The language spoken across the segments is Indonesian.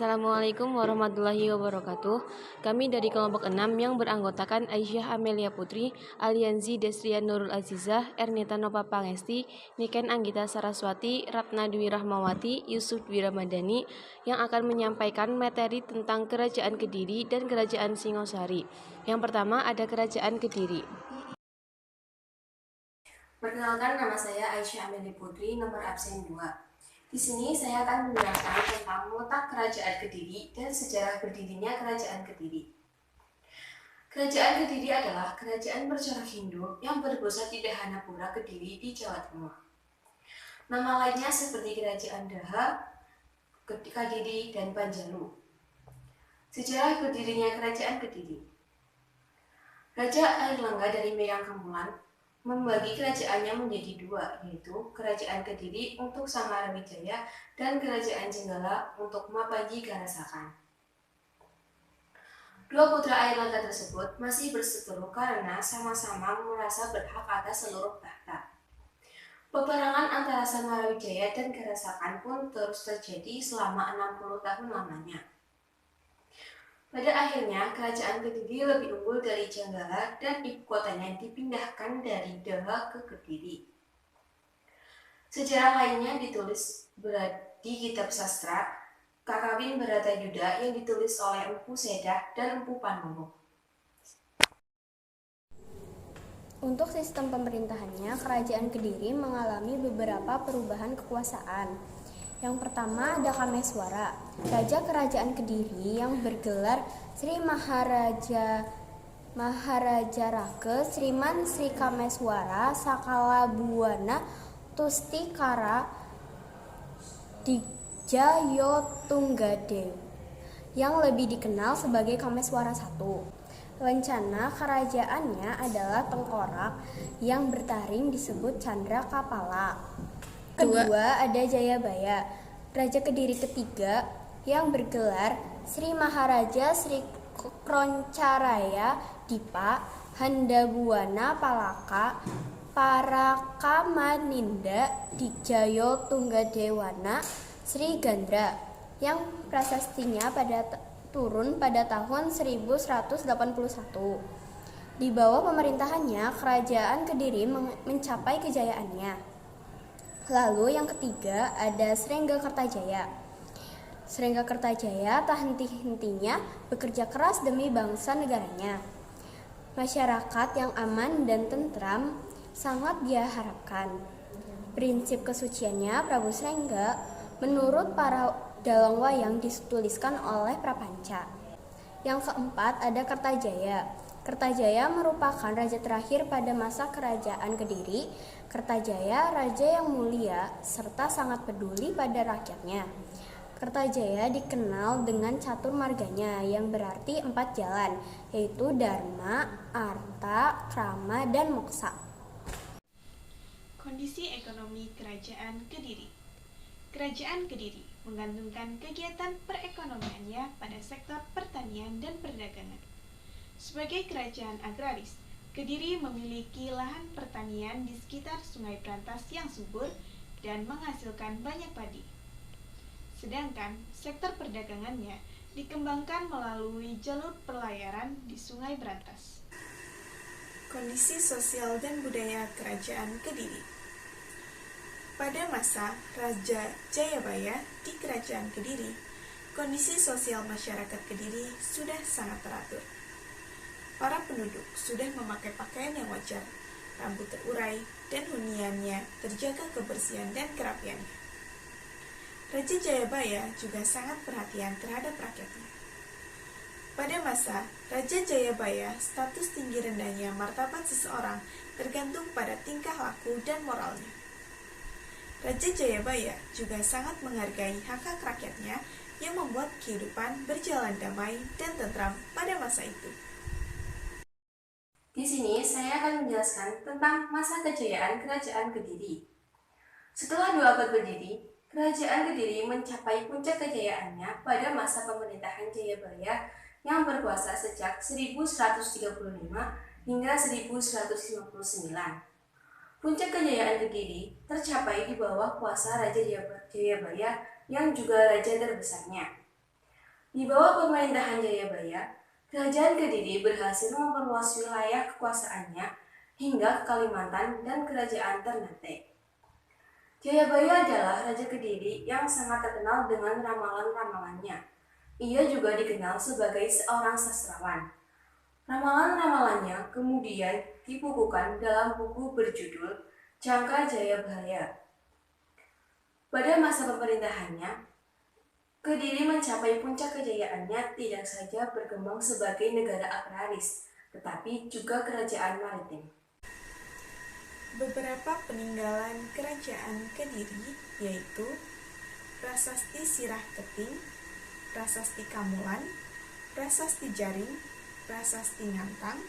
Assalamualaikum warahmatullahi wabarakatuh. Kami dari kelompok 6 yang beranggotakan Aisyah Amelia Putri, Alianzi Desrian Nurul Azizah, Ernita Nova Pangesti, Niken Anggita Saraswati, Ratna Dwi Rahmawati, Yusuf Dwi Ramadhani yang akan menyampaikan materi tentang Kerajaan Kediri dan Kerajaan Singosari. Yang pertama ada Kerajaan Kediri. Perkenalkan, nama saya Aisyah Amelia Putri, nomor absen 2. Di sini saya akan menjelaskan tentang letak Kerajaan Kediri dan sejarah berdirinya Kerajaan Kediri. Kerajaan Kediri adalah kerajaan bercorak Hindu yang berpusat di Dahanapura, Kediri di Jawa Timur. Nama lainnya seperti Kerajaan Daha, Kediri, dan Panjalu. Sejarah berdirinya Kerajaan Kediri. Raja Airlangga dari Meang Kemulan membagi kerajaannya menjadi dua, yaitu Kerajaan Kediri untuk Sangarawijaya dan Kerajaan Jenggala untuk Mapanji Karasakan. Dua putra Airlangga tersebut masih berseteru karena sama-sama merasa berhak atas seluruh tahta. Peperangan antara Sangarawijaya dan Karasakan pun terus terjadi selama 60 tahun lamanya. Pada akhirnya, Kerajaan Kediri lebih unggul dari Jenggala dan ibu kotanya dipindahkan dari Daha ke Kediri. Sejarah lainnya ditulis di kitab sastra Kakawin Bharatayuda yang ditulis oleh Empu Sedah dan Empu Pandowo. Untuk sistem pemerintahannya, Kerajaan Kediri mengalami beberapa perubahan kekuasaan. Yang pertama ada Kameswara, Raja Kerajaan Kediri yang bergelar Sri Maharaja Rake Sriman Sri Kameswara Sakala Buwana Tustikara Dijayotunggadewa yang lebih dikenal sebagai Kameswara I. Rencana kerajaannya adalah tengkorak yang bertaring disebut Candra Kapala. Kedua ada Jayabaya, Raja Kediri ketiga yang bergelar Sri Maharaja Sri Kroncaraya Dipa Handabuwana Palaka Parakamaninda Dijayotunggadewana Sri Gandra yang prasastinya turun pada tahun 1181. Di bawah pemerintahannya, Kerajaan Kediri mencapai kejayaannya. Lalu yang ketiga ada Srenggakertajaya. Srenggakertajaya tak henti-hentinya bekerja keras demi bangsa negaranya. Masyarakat yang aman dan tentram sangat dia harapkan. Prinsip kesuciannya Prabu Srengga menurut para dalang wayang dituliskan oleh Prapanca. Yang keempat ada Kertajaya. Kertajaya merupakan raja terakhir pada masa Kerajaan Kediri. Kertajaya raja yang mulia serta sangat peduli pada rakyatnya. Kertajaya dikenal dengan catur marganya yang berarti 4 jalan, yaitu Dharma, Arta, Krama, dan Moksa. Kondisi ekonomi Kerajaan Kediri. Kerajaan Kediri menggantungkan kegiatan perekonomiannya pada sektor pertanian dan perdagangan. Sebagai kerajaan agraris, Kediri memiliki lahan pertanian di sekitar Sungai Brantas yang subur dan menghasilkan banyak padi. Sedangkan sektor perdagangannya dikembangkan melalui jalur pelayaran di Sungai Brantas. Kondisi sosial dan budaya Kerajaan Kediri. Pada masa Raja Jayabaya di Kerajaan Kediri, kondisi sosial masyarakat Kediri sudah sangat teratur. Para penduduk sudah memakai pakaian yang wajar, rambut terurai, dan huniannya terjaga kebersihan dan kerapiannya. Raja Jayabaya juga sangat perhatian terhadap rakyatnya. Pada masa Raja Jayabaya, status tinggi rendahnya martabat seseorang tergantung pada tingkah laku dan moralnya. Raja Jayabaya juga sangat menghargai hak-hak rakyatnya yang membuat kehidupan berjalan damai dan tentram pada masa itu. Di sini saya akan menjelaskan tentang masa kejayaan Kerajaan Kediri. Setelah 2 abad berdiri, Kerajaan Kediri mencapai puncak kejayaannya pada masa pemerintahan Jayabaya yang berkuasa sejak 1135 hingga 1159. Puncak kejayaan Kediri tercapai di bawah kuasa Raja Jayabaya yang juga raja terbesarnya. Di bawah pemerintahan Jayabaya, Kerajaan Kediri berhasil memperluas wilayah kekuasaannya hingga ke Kalimantan dan Kerajaan Ternate. Jayabaya adalah Raja Kediri yang sangat terkenal dengan ramalan-ramalannya. Ia juga dikenal sebagai seorang sastrawan. Ramalan-ramalannya kemudian dibukukan dalam buku berjudul Jangka Jayabaya. Pada masa pemerintahannya, Kediri mencapai puncak kejayaannya tidak saja berkembang sebagai negara agraris, tetapi juga kerajaan maritim. Beberapa peninggalan Kerajaan Kediri yaitu Prasasti Sirah Keting, Prasasti Kamulan, Prasasti Jaring, Prasasti Ngantang,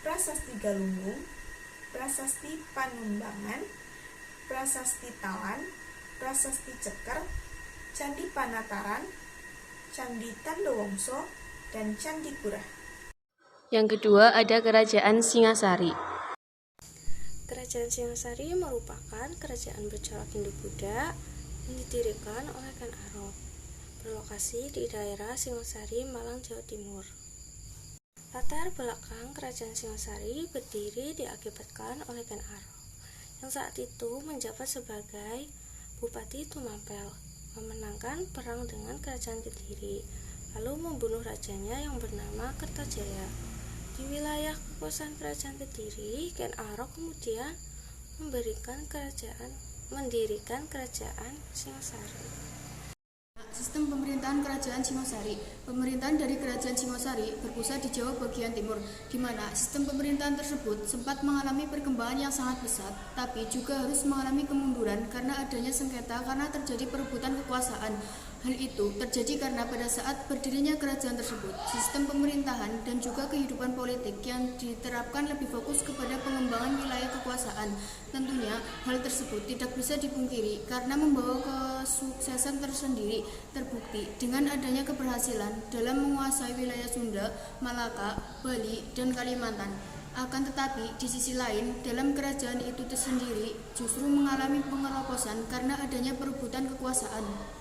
Prasasti Galunggung, Prasasti Panumbangan, Prasasti Talan, Prasasti Ceker, Candi Panataran, Candi Tandowongso, dan Candi Kurah. Yang kedua ada Kerajaan Singasari. Kerajaan Singasari merupakan kerajaan bercorak Hindu-Buddha yang didirikan oleh Ken Arok, berlokasi di daerah Singasari, Malang, Jawa Timur. Latar belakang Kerajaan Singasari berdiri diakibatkan oleh Ken Arok, yang saat itu menjabat sebagai Bupati Tumampel, memenangkan perang dengan Kerajaan Kediri, lalu membunuh rajanya yang bernama Kertajaya. Di wilayah kekuasaan Kerajaan Kediri, Ken Arok kemudian mendirikan Kerajaan Singasari. Sistem pemerintahan Kerajaan Singasari. Pemerintahan dari Kerajaan Singasari berpusat di Jawa bagian timur, di mana sistem pemerintahan tersebut sempat mengalami perkembangan yang sangat pesat, tapi juga harus mengalami kemunduran karena adanya sengketa karena terjadi perebutan kekuasaan. Hal itu terjadi karena pada saat berdirinya kerajaan tersebut, sistem pemerintahan dan juga kehidupan politik yang diterapkan lebih fokus kepada pengembangan wilayah kekuasaan. Tentunya hal tersebut tidak bisa dipungkiri karena membawa kesuksesan tersendiri, terbukti dengan adanya keberhasilan dalam menguasai wilayah Sunda, Malaka, Bali, dan Kalimantan. Akan tetapi, di sisi lain, dalam kerajaan itu tersendiri justru mengalami pengeroposan karena adanya perebutan kekuasaan.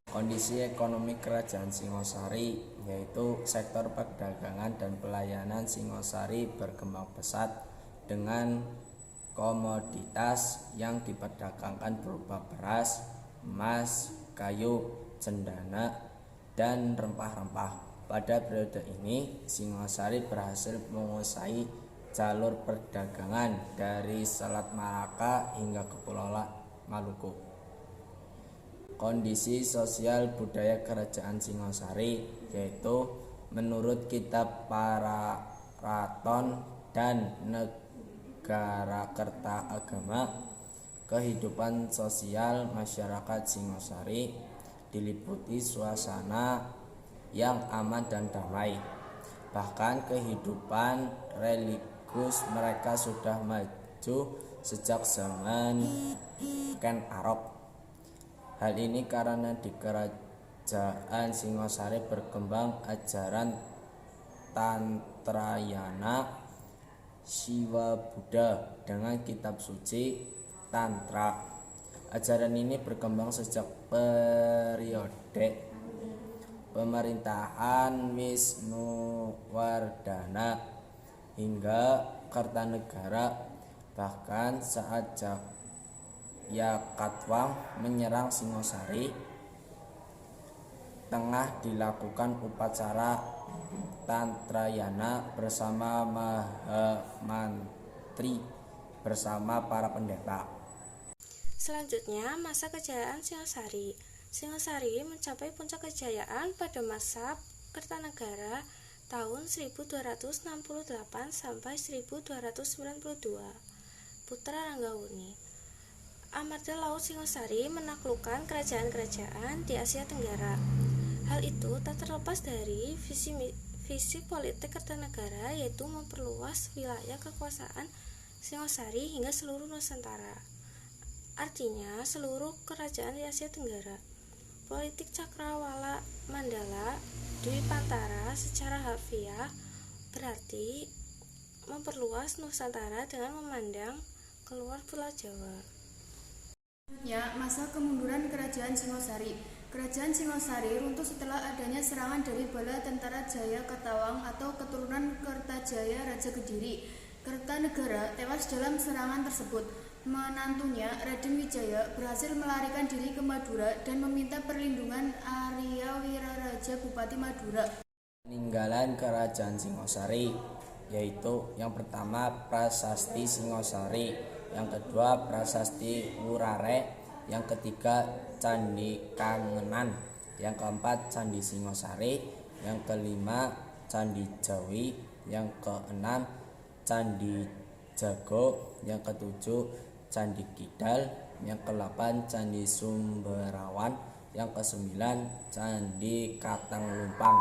Kondisi ekonomi Kerajaan Singasari, yaitu sektor perdagangan dan pelayanan Singasari berkembang pesat dengan komoditas yang diperdagangkan berupa beras, emas, kayu, cendana, dan rempah-rempah. Pada periode ini, Singasari berhasil menguasai jalur perdagangan dari Selat Malaka hingga ke Pulau Maluku. Kondisi sosial budaya Kerajaan Singasari, yaitu menurut kitab Pararaton dan Negara Kerta Agama, kehidupan sosial masyarakat Singasari diliputi suasana yang aman dan damai. Bahkan kehidupan religius mereka sudah maju sejak zaman Ken Arok. Hal ini karena di Kerajaan Singasari berkembang ajaran Tantrayana Siwa Buddha dengan kitab suci Tantra. Ajaran ini berkembang sejak periode pemerintahan Wisnuwardana hingga Kertanegara, bahkan saat Jakatwang menyerang Singasari, tengah dilakukan upacara Tantrayana bersama Mahamantri bersama para pendeta. Selanjutnya, masa kejayaan Singasari. Singasari mencapai puncak kejayaan pada masa Kertanegara tahun 1268 sampai 1292. Putra Ranggawuni. Amarga Laut Singasari menaklukkan kerajaan-kerajaan di Asia Tenggara. Hal itu tak terlepas dari visi politik Kertanegara, yaitu memperluas wilayah kekuasaan Singasari hingga seluruh Nusantara. Artinya seluruh kerajaan di Asia Tenggara. Politik Cakrawala Mandala Dwipantara secara harfiah berarti memperluas Nusantara dengan memandang keluar Pulau Jawa. Selanjutnya, masa kemunduran Kerajaan Singasari. Kerajaan Singosari runtuh setelah adanya serangan dari bala tentara Jaya Katawang atau keturunan Kertajaya Raja Kediri. Kertanegara tewas dalam serangan tersebut. Menantunya, Raden Wijaya, berhasil melarikan diri ke Madura dan meminta perlindungan Arya Wiraraja Bupati Madura. Peninggalan Kerajaan Singosari, yaitu yang pertama Prasasti Singosari, yang kedua Prasasti Wurare, yang ketiga Candi Kangenan, yang keempat Candi Singosari, yang kelima Candi Jawi, yang keenam Candi Jago, yang ketujuh Candi Kidal, yang kedelapan Candi Sumberawan, yang kesembilan Candi Katang Lumpang.